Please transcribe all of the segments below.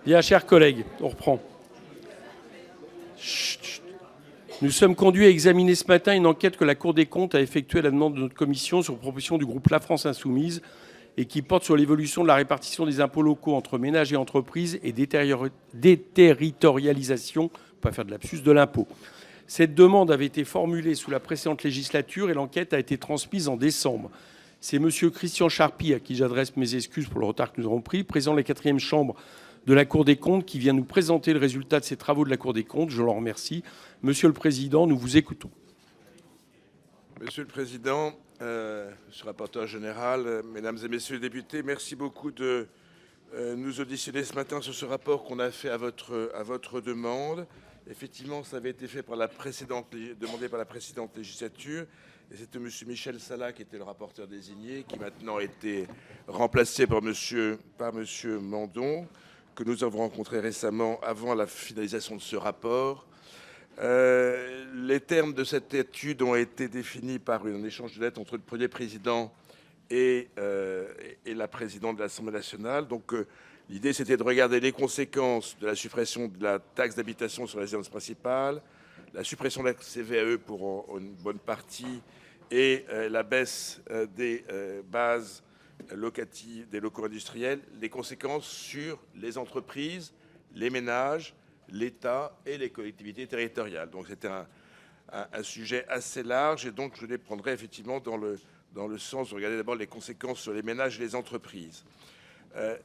Bien, chers collègues, on reprend. Nous sommes conduits à examiner ce matin une enquête que la Cour des comptes a effectuée à la demande de notre commission sur proposition du groupe La France Insoumise et qui porte sur l'évolution de la répartition des impôts locaux entre ménages et entreprises et déterritorialisation, pas faire de lapsus, de l'impôt. Cette demande avait été formulée sous la précédente législature et l'enquête a été transmise en décembre. C'est M. Christian Charpy, à qui j'adresse mes excuses pour le retard que nous avons pris, président de la 4e chambre de la Cour des comptes, qui vient nous présenter le résultat de ces travaux de la Cour des comptes. Je l'en remercie. Monsieur le Président, nous vous écoutons. Monsieur le Président, Monsieur le rapporteur général, Mesdames et Messieurs les députés, merci beaucoup de nous auditionner ce matin sur ce rapport qu'on a fait à votre demande. Effectivement, ça avait été fait demandé par la précédente législature. Et c'était M. Michel Salah qui était le rapporteur désigné, qui maintenant a été remplacé par M. Mandon, que nous avons rencontré récemment avant la finalisation de ce rapport. Les termes de cette étude ont été définis par un échange de lettres entre le Premier président et la présidente de l'Assemblée nationale. Donc, l'idée, c'était de regarder les conséquences de la suppression de la taxe d'habitation sur la résidence principale, la suppression de la CVAE pour une bonne partie et la baisse des bases locatives des locaux industriels, les conséquences sur les entreprises, les ménages, l'État et les collectivités territoriales. Donc c'était un sujet assez large et donc je les prendrai effectivement dans le sens de regarder d'abord les conséquences sur les ménages et les entreprises.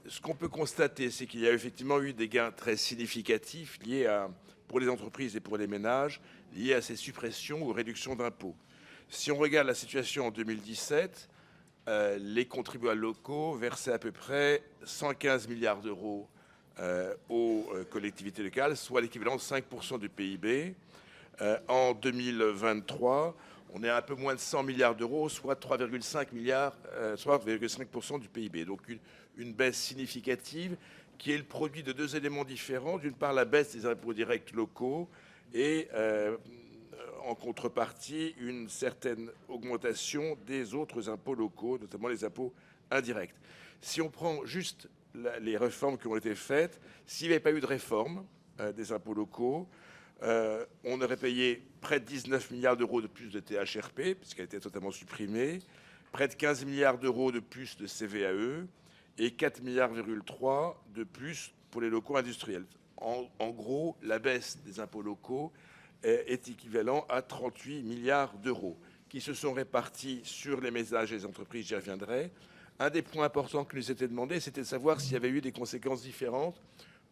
Ce qu'on peut constater, c'est qu'il y a effectivement eu des gains très significatifs pour les entreprises et pour les ménages liés à ces suppressions ou réductions d'impôts. Si on regarde la situation en 2017, les contribuables locaux versaient à peu près 115 milliards d'euros aux collectivités locales, soit l'équivalent de 5% du PIB. En 2023, on est à un peu moins de 100 milliards d'euros, soit 3,5% du PIB. Donc une baisse significative qui est le produit de deux éléments différents. D'une part, la baisse des impôts directs locaux et en contrepartie, une certaine augmentation des autres impôts locaux, notamment les impôts indirects. Si on prend juste les réformes qui ont été faites, s'il n'y avait pas eu de réforme des impôts locaux, on aurait payé près de 19 milliards d'euros de plus de THRP, puisqu'elle a été totalement supprimée, près de 15 milliards d'euros de plus de CVAE et 4,3 milliards de plus pour les locaux industriels. En gros, la baisse des impôts locaux est équivalent à 38 milliards d'euros qui se sont répartis sur les ménages et les entreprises, j'y reviendrai. Un des points importants que nous était demandé, c'était de savoir s'il y avait eu des conséquences différentes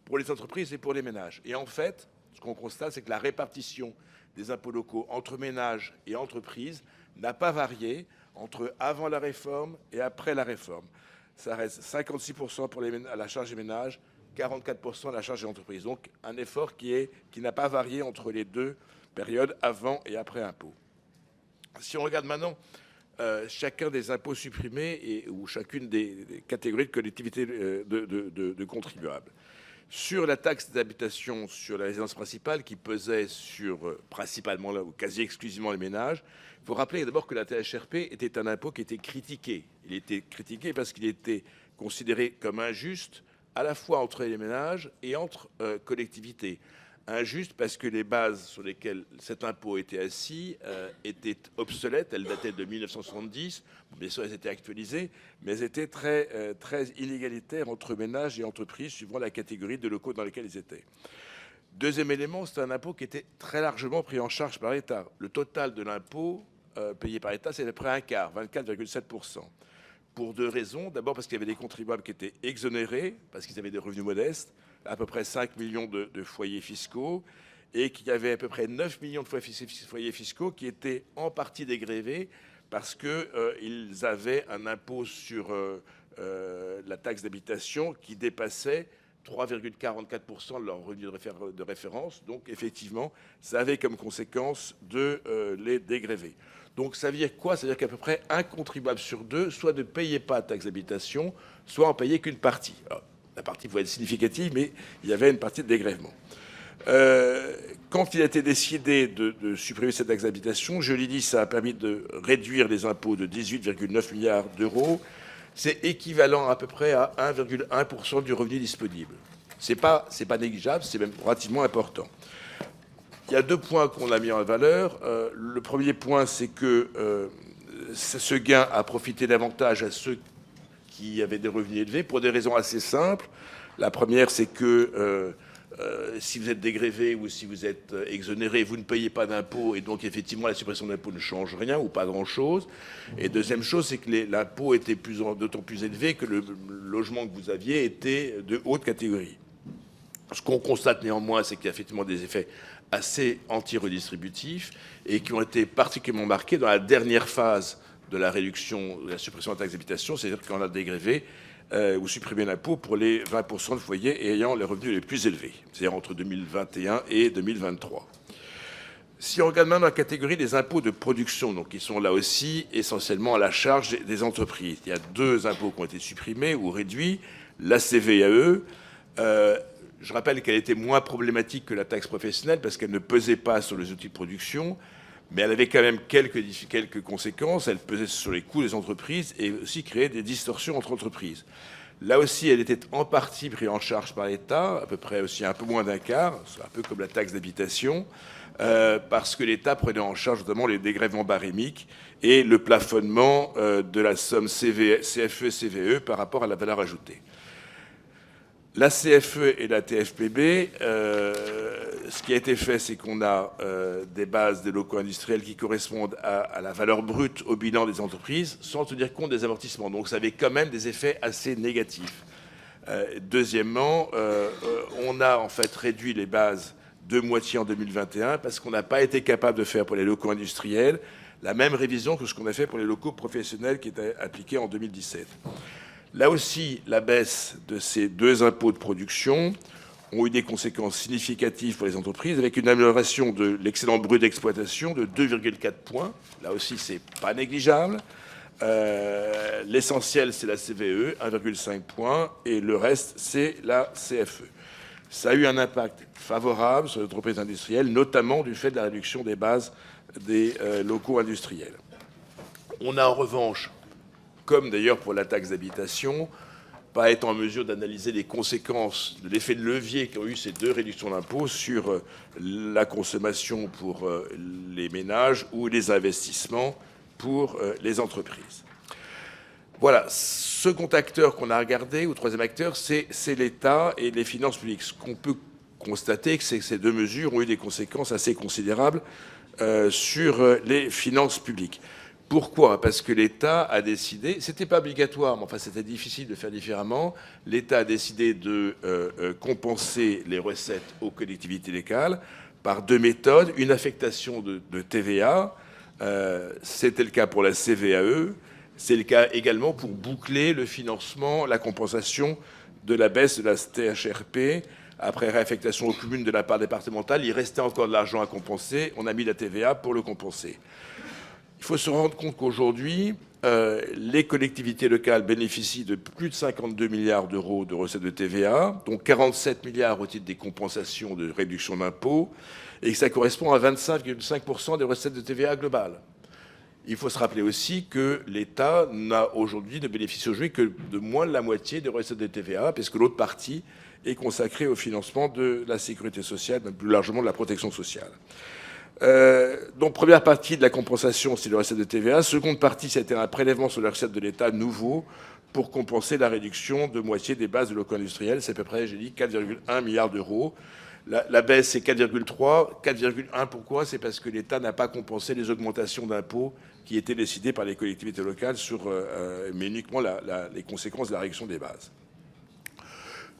pour les entreprises et pour les ménages. Et en fait, ce qu'on constate, c'est que la répartition des impôts locaux entre ménages et entreprises n'a pas varié entre avant la réforme et après la réforme. Ça reste 56% à la charge des ménages, 44% à la charge des entreprises. Donc un effort qui n'a pas varié entre les deux périodes, avant et après impôt. Si on regarde maintenant chacun des impôts supprimés ou chacune des catégories de collectivités de contribuables. Sur la taxe d'habitation sur la résidence principale qui pesait sur principalement ou quasi exclusivement les ménages, il faut rappeler d'abord que la THRP était un impôt qui était critiqué. Il était critiqué parce qu'il était considéré comme injuste à la fois entre les ménages et entre collectivités. Injuste parce que les bases sur lesquelles cet impôt était assis étaient obsolètes. Elles dataient de 1970. Bien sûr, elles étaient actualisées, mais elles étaient très, très inégalitaires entre ménages et entreprises, suivant la catégorie de locaux dans lesquels ils étaient. Deuxième élément, c'est un impôt qui était très largement pris en charge par l'État. Le total de l'impôt payé par l'État, c'est à peu près un quart, 24,7%. Pour deux raisons. D'abord parce qu'il y avait des contribuables qui étaient exonérés, parce qu'ils avaient des revenus modestes, à peu près 5 millions de foyers fiscaux, et qu'il y avait à peu près 9 millions de foyers fiscaux qui étaient en partie dégrévés parce qu'ils avaient un impôt sur la taxe d'habitation qui dépassait 3,44% de leur revenu de référence. Donc effectivement, ça avait comme conséquence de les dégréver. Donc ça veut dire quoi? Ça veut dire qu'à peu près un contribuable sur deux soit ne payait pas de taxe d'habitation, soit en payait qu'une partie. Alors, la partie pouvait être significative, mais il y avait une partie de dégrèvement. Quand il a été décidé de supprimer cette taxe d'habitation, je l'ai dit, ça a permis de réduire les impôts de 18,9 milliards d'euros. C'est équivalent à peu près à 1,1% du revenu disponible. C'est pas négligeable, c'est même relativement important. Il y a 2 points qu'on a mis en valeur. Le premier point, c'est que ce gain a profité davantage à ceux qui avaient des revenus élevés pour des raisons assez simples. La première, c'est que si vous êtes dégrévé ou si vous êtes exonéré, vous ne payez pas d'impôt et donc effectivement la suppression de l'impôt ne change rien ou pas grand-chose. Et deuxième chose, c'est que l'impôt était d'autant plus élevé que le logement que vous aviez était de haute catégorie. Ce qu'on constate néanmoins, c'est qu'il y a effectivement des effets assez anti-redistributifs et qui ont été particulièrement marqués dans la dernière phase de la réduction, de la suppression de la taxe d'habitation, c'est-à-dire qu'on a dégrévé ou supprimé l'impôt pour les 20% de foyers ayant les revenus les plus élevés, c'est-à-dire entre 2021 et 2023. Si on regarde maintenant la catégorie des impôts de production, donc qui sont là aussi essentiellement à la charge des entreprises, il y a 2 impôts qui ont été supprimés ou réduits, la CVAE. Je rappelle qu'elle était moins problématique que la taxe professionnelle parce qu'elle ne pesait pas sur les outils de production, mais elle avait quand même quelques conséquences. Elle pesait sur les coûts des entreprises et aussi créait des distorsions entre entreprises. Là aussi, elle était en partie prise en charge par l'État, à peu près aussi un peu moins d'un quart, un peu comme la taxe d'habitation, parce que l'État prenait en charge notamment les dégrèvements barémiques et le plafonnement de la somme CFE-CVE par rapport à la valeur ajoutée. La CFE et la TFPB, ce qui a été fait, c'est qu'on a des bases des locaux industriels qui correspondent à la valeur brute au bilan des entreprises, sans tenir compte des amortissements. Donc ça avait quand même des effets assez négatifs. Deuxièmement, on a en fait réduit les bases de moitié en 2021 parce qu'on n'a pas été capable de faire pour les locaux industriels la même révision que ce qu'on a fait pour les locaux professionnels qui étaient appliqués en 2017. Là aussi, la baisse de ces 2 impôts de production ont eu des conséquences significatives pour les entreprises, avec une amélioration de l'excédent brut d'exploitation de 2,4 points. Là aussi, c'est pas négligeable. L'essentiel, c'est la CVE, 1,5 points, et le reste, c'est la CFE. Ça a eu un impact favorable sur les entreprises industrielles, notamment du fait de la réduction des bases des locaux industriels. On a en revanche, comme d'ailleurs pour la taxe d'habitation, pas être en mesure d'analyser les conséquences de l'effet de levier qu'ont eu ces 2 réductions d'impôts sur la consommation pour les ménages ou les investissements pour les entreprises. Voilà, second acteur qu'on a regardé, ou troisième acteur, c'est l'État et les finances publiques. Ce qu'on peut constater, c'est que ces 2 mesures ont eu des conséquences assez considérables sur les finances publiques. Pourquoi? Parce que l'État a décidé, c'était pas obligatoire, mais enfin c'était difficile de faire différemment, l'État a décidé de compenser les recettes aux collectivités locales par 2 méthodes, une affectation de TVA, c'était le cas pour la CVAE, c'est le cas également pour boucler le financement, la compensation de la baisse de la THRP, après réaffectation aux communes de la part départementale, il restait encore de l'argent à compenser, on a mis la TVA pour le compenser. Il faut se rendre compte qu'aujourd'hui, les collectivités locales bénéficient de plus de 52 milliards d'euros de recettes de TVA, dont 47 milliards au titre des compensations de réduction d'impôts, et que ça correspond à 25,5% des recettes de TVA globales. Il faut se rappeler aussi que l'État ne bénéficie aujourd'hui que de moins de la moitié des recettes de TVA, puisque l'autre partie est consacrée au financement de la sécurité sociale, même plus largement de la protection sociale. Donc, première partie de la compensation, c'est le recette de TVA. Seconde partie, c'était un prélèvement sur les recettes de l'État nouveau pour compenser la réduction de moitié des bases de locaux industriels. C'est à peu près, j'ai dit, 4,1 milliards d'euros. La baisse, c'est 4,3. 4,1, pourquoi? C'est parce que l'État n'a pas compensé les augmentations d'impôts qui étaient décidées par les collectivités locales, mais uniquement les conséquences de la réduction des bases.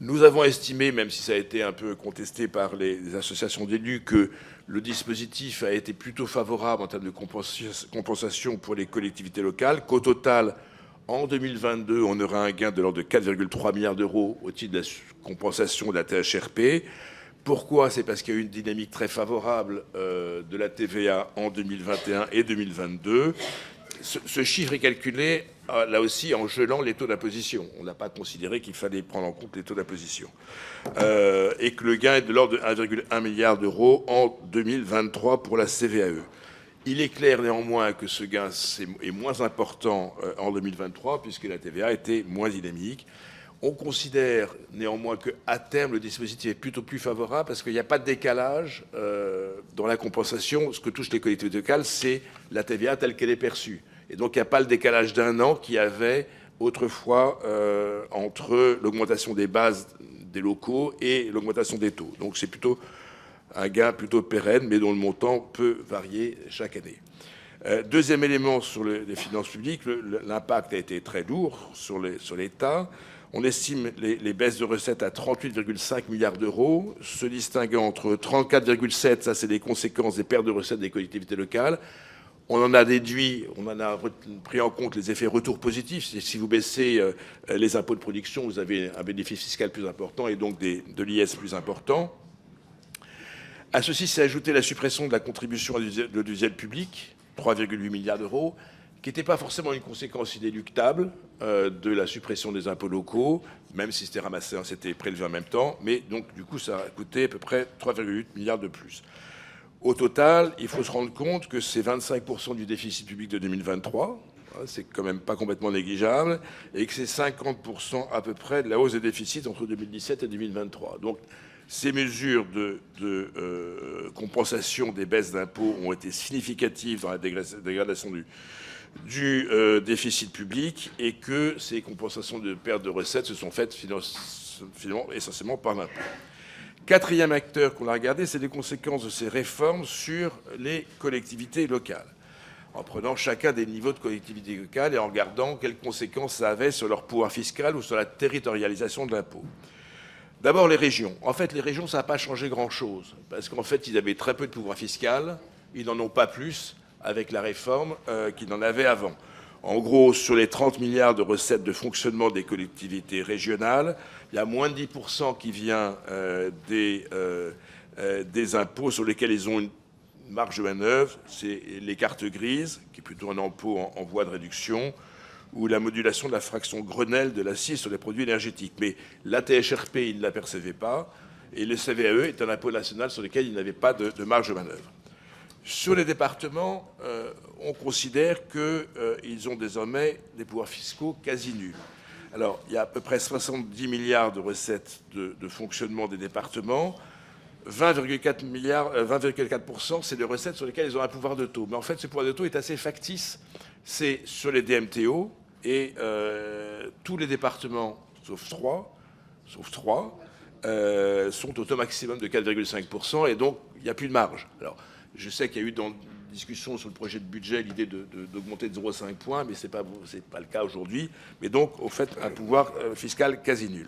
Nous avons estimé, même si ça a été un peu contesté par les associations d'élus, que le dispositif a été plutôt favorable en termes de compensation pour les collectivités locales, qu'au total, en 2022, on aura un gain de l'ordre de 4,3 milliards d'euros au titre de la compensation de la THRP. Pourquoi? C'est parce qu'il y a eu une dynamique très favorable de la TVA en 2021 et 2022. Ce chiffre est calculé, là aussi, en gelant les taux d'imposition. On n'a pas considéré qu'il fallait prendre en compte les taux d'imposition. Et que le gain est de l'ordre de 1,1 milliard d'euros en 2023 pour la CVAE. Il est clair néanmoins que ce gain est moins important en 2023, puisque la TVA était moins dynamique. On considère néanmoins qu'à terme, le dispositif est plutôt plus favorable parce qu'il n'y a pas de décalage dans la compensation. Ce que touchent les collectivités locales, c'est la TVA telle qu'elle est perçue. Et donc, il n'y a pas le décalage d'un an qu'il y avait autrefois entre l'augmentation des bases des locaux et l'augmentation des taux. Donc, c'est plutôt un gain plutôt pérenne, mais dont le montant peut varier chaque année. Deuxième élément sur les finances publiques, l'impact a été très lourd sur l'État. On estime les baisses de recettes à 38,5 milliards d'euros, se distinguant entre 34,7, ça c'est les conséquences des pertes de recettes des collectivités locales. On en a déduit, on en a pris en compte les effets retour positifs. Si vous baissez les impôts de production, vous avez un bénéfice fiscal plus important et donc de l'IS plus important. À ceci s'est ajouté la suppression de la contribution à l'audiovisuel public, 3,8 milliards d'euros, qui n'était pas forcément une conséquence inéluctable de la suppression des impôts locaux, même si c'était ramassé, c'était prélevé en même temps, mais donc du coup ça a coûté à peu près 3,8 milliards de plus. Au total, il faut se rendre compte que c'est 25% du déficit public de 2023, c'est quand même pas complètement négligeable, et que c'est 50% à peu près de la hausse des déficits entre 2017 et 2023. Donc ces mesures de compensation des baisses d'impôts ont été significatives dans la dégradation du déficit public et que ces compensations de pertes de recettes se sont faites finalement essentiellement par l'impôt. Quatrième acteur qu'on a regardé, c'est les conséquences de ces réformes sur les collectivités locales, en prenant chacun des niveaux de collectivité locale et en regardant quelles conséquences ça avait sur leur pouvoir fiscal ou sur la territorialisation de l'impôt. D'abord, les régions. En fait, les régions, ça n'a pas changé grand-chose, parce qu'en fait, ils avaient très peu de pouvoir fiscal, ils n'en ont pas plus avec la réforme qu'ils n'en avaient avant. En gros, sur les 30 milliards de recettes de fonctionnement des collectivités régionales, il y a moins de 10% qui vient des impôts sur lesquels ils ont une marge de manœuvre. C'est les cartes grises, qui est plutôt un impôt en voie de réduction, ou la modulation de la fraction Grenelle de l'assiette sur les produits énergétiques. Mais la THRP, ils ne la percevaient pas, et le CVAE est un impôt national sur lequel ils n'avaient pas de marge de manœuvre. Sur les départements, on considère qu'ils ont désormais des pouvoirs fiscaux quasi nuls. Alors, il y a à peu près 70 milliards de recettes de fonctionnement des départements. 20,4%, c'est des recettes sur lesquelles ils ont un pouvoir de taux. Mais en fait, ce pouvoir de taux est assez factice. C'est sur les DMTO, et tous les départements, sauf trois, sont au taux maximum de 4,5%, et donc il n'y a plus de marge. Alors, je sais qu'il y a eu dans la discussion sur le projet de budget l'idée d'augmenter de 0,5 points, mais ce n'est pas le cas aujourd'hui. Mais donc, au fait, un pouvoir fiscal quasi nul.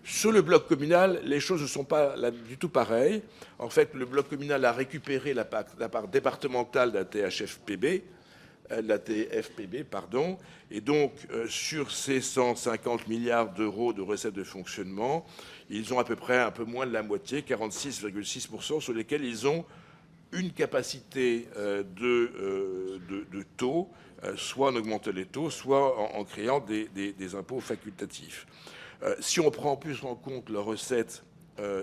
Sur le bloc communal, les choses ne sont pas du tout pareilles. En fait, le bloc communal a récupéré la part départementale de la TFPB, et donc sur ces 150 milliards d'euros de recettes de fonctionnement, ils ont à peu près un peu moins de la moitié, 46,6%, sur lesquels ils ont une capacité de taux, soit en augmentant les taux, soit en créant des impôts facultatifs. Si on prend en plus en compte leurs recettes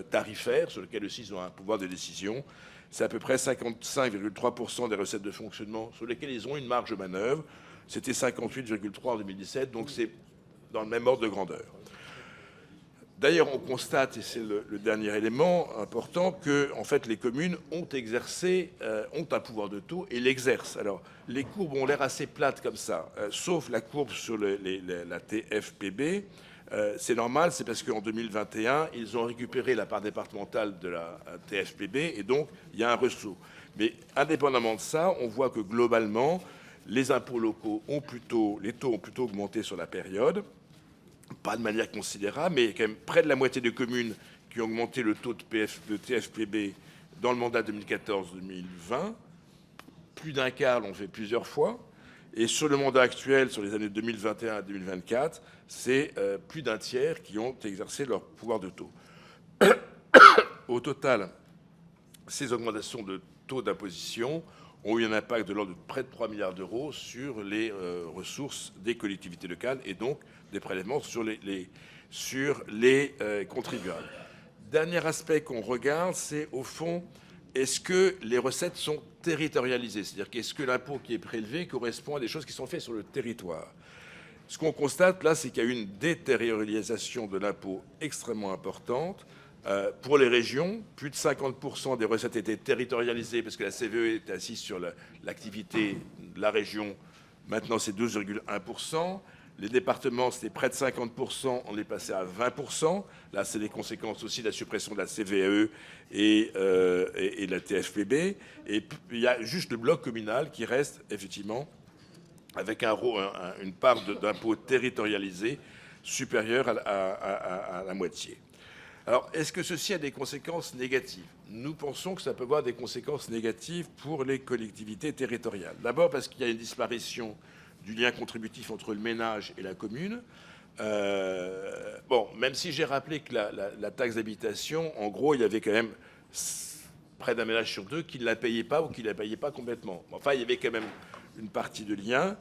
tarifaires, sur lesquelles aussi ils ont un pouvoir de décision, c'est à peu près 55,3% des recettes de fonctionnement sur lesquelles ils ont une marge de manœuvre. C'était 58,3% en 2017, donc c'est dans le même ordre de grandeur. D'ailleurs, on constate, et c'est le dernier élément important, que en fait, les communes ont un pouvoir de taux et l'exercent. Alors, les courbes ont l'air assez plates comme ça, sauf la courbe sur la TFPB. C'est normal, c'est parce qu'en 2021, ils ont récupéré la part départementale de la TFPB, et donc il y a un ressaut. Mais indépendamment de ça, on voit que globalement, les impôts locaux les taux ont plutôt augmenté sur la période. Pas de manière considérable, mais quand même près de la moitié des communes qui ont augmenté le taux de TFPB dans le mandat 2014-2020. Plus d'un quart l'ont fait plusieurs fois. Et sur le mandat actuel, sur les années 2021 à 2024, c'est plus d'un tiers qui ont exercé leur pouvoir de taux. Au total, ces augmentations de taux d'imposition ont eu un impact de l'ordre de près de 3 milliards d'euros sur les ressources des collectivités locales et donc des prélèvements sur les contribuables. Dernier aspect qu'on regarde, c'est au fond, est-ce que les recettes sont territorialisées? C'est-à-dire qu'est-ce que l'impôt qui est prélevé correspond à des choses qui sont faites sur le territoire? Ce qu'on constate là, c'est qu'il y a eu une détériorisation de l'impôt extrêmement importante. Pour les régions, plus de 50% des recettes étaient territorialisées parce que la CVE était assise sur l'activité de la région. Maintenant, c'est 12,1%. Les départements, c'était près de 50%, on est passé à 20%. Là, c'est les conséquences aussi de la suppression de la CVAE et de la TFPB. Et il y a juste le bloc communal qui reste, effectivement, avec une part d'impôt territorialisé supérieure à la moitié. Alors, est-ce que ceci a des conséquences négatives? Nous pensons que ça peut avoir des conséquences négatives pour les collectivités territoriales. D'abord parce qu'il y a une disparition du lien contributif entre le ménage et la commune. Bon, même si j'ai rappelé que la taxe d'habitation, en gros, il y avait quand même près d'un ménage sur deux qui ne la payait pas ou qui ne la payait pas complètement. Enfin, il y avait quand même une partie de lien.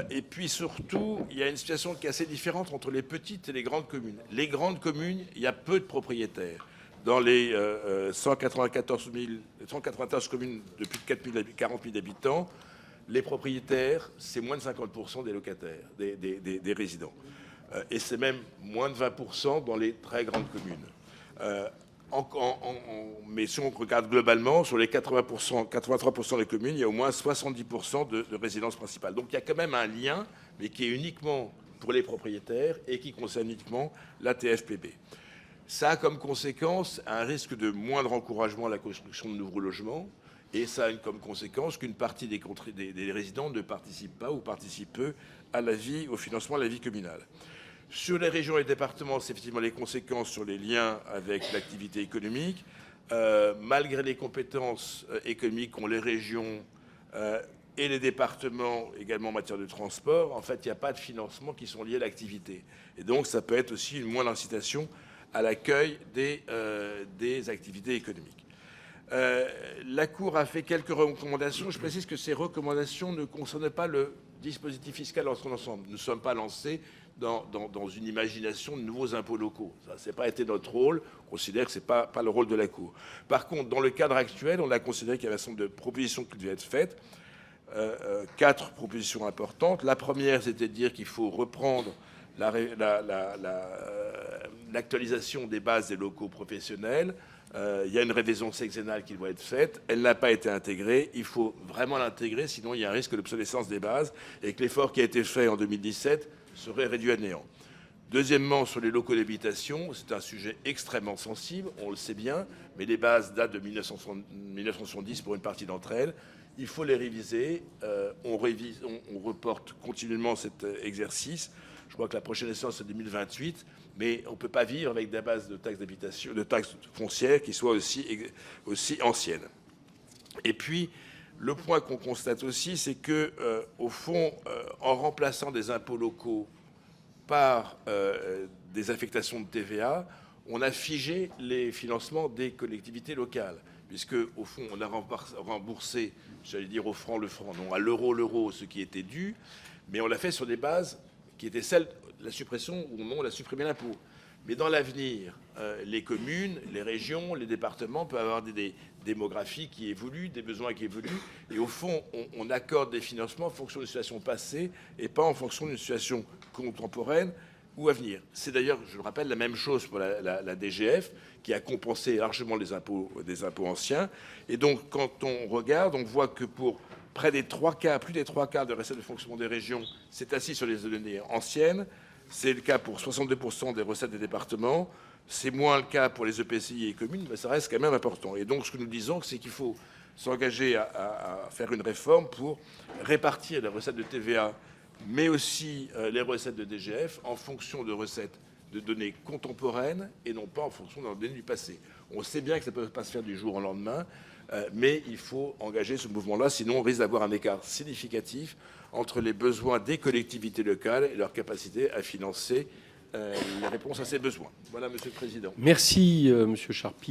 Et puis surtout, il y a une situation qui est assez différente entre les petites et les grandes communes. Les grandes communes, il y a peu de propriétaires. Dans les 194 communes de plus de 40 000 habitants, les propriétaires, c'est moins de 50% des locataires, des résidents. Et c'est même moins de 20% dans les très grandes communes. Mais si on regarde globalement, sur les 83% des communes, il y a au moins 70% de résidences principales. Donc il y a quand même un lien, mais qui est uniquement pour les propriétaires et qui concerne uniquement la TFPB. Ça a comme conséquence un risque de moindre encouragement à la construction de nouveaux logements. Et ça a comme conséquence qu'une partie des résidents ne participent pas ou participent peu au financement de la vie communale. Sur les régions et les départements, c'est effectivement les conséquences sur les liens avec l'activité économique. Malgré les compétences économiques qu'ont les régions et les départements, également en matière de transport, en fait, il n'y a pas de financement qui sont liés à l'activité. Et donc, ça peut être aussi une moindre incitation à l'accueil des activités économiques. La Cour a fait quelques recommandations. Je précise que ces recommandations ne concernent pas le dispositif fiscal dans son ensemble. Nous ne sommes pas lancés dans une imagination de nouveaux impôts locaux. Ça n'a pas été notre rôle. On considère que ce n'est pas le rôle de la Cour. Par contre, dans le cadre actuel, on a considéré qu'il y avait un certain nombre de propositions qui devaient être faites. 4 propositions importantes. La première, c'était de dire qu'il faut reprendre l'actualisation des bases des locaux professionnels. Il y a une révision sexennale qui doit être faite. Elle n'a pas été intégrée. Il faut vraiment l'intégrer, sinon il y a un risque d'obsolescence des bases et que l'effort qui a été fait en 2017 serait réduit à néant. Deuxièmement, sur les locaux d'habitation, c'est un sujet extrêmement sensible, on le sait bien, mais les bases datent de 1970 pour une partie d'entre elles. Il faut les réviser. On reporte continuellement cet exercice. Je crois que la prochaine échéance, c'est 2028. Mais on ne peut pas vivre avec des bases de taxes d'habitation, de taxes foncières qui soient aussi anciennes. Et puis, le point qu'on constate aussi, c'est que, au fond, en remplaçant des impôts locaux par des affectations de TVA, on a figé les financements des collectivités locales, puisque, au fond, on a remboursé, j'allais dire au franc le franc, non à l'euro, ce qui était dû, mais on l'a fait sur des bases qui étaient celles de la suppression où on a supprimé l'impôt. Mais dans l'avenir, les communes, les régions, les départements peuvent avoir des démographies qui évoluent, des besoins qui évoluent. Et au fond, on accorde des financements en fonction d'une situation passée et pas en fonction d'une situation contemporaine ou à venir. C'est d'ailleurs, je le rappelle, la même chose pour la DGF, qui a compensé largement des impôts anciens. Et donc, quand on regarde, on voit que pour plus des 3 quarts de recettes de fonctionnement des régions, c'est assis sur les données anciennes. C'est le cas pour 62% des recettes des départements. C'est moins le cas pour les EPCI et les communes, mais ça reste quand même important. Et donc, ce que nous disons, c'est qu'il faut s'engager à faire une réforme pour répartir les recettes de TVA, mais aussi les recettes de DGF en fonction de recettes de données contemporaines et non pas en fonction de données du passé. On sait bien que ça ne peut pas se faire du jour au lendemain, mais il faut engager ce mouvement-là, sinon on risque d'avoir un écart significatif entre les besoins des collectivités locales et leur capacité à financer les réponses à ces besoins. Voilà, Monsieur le Président. Merci, Monsieur Charpy.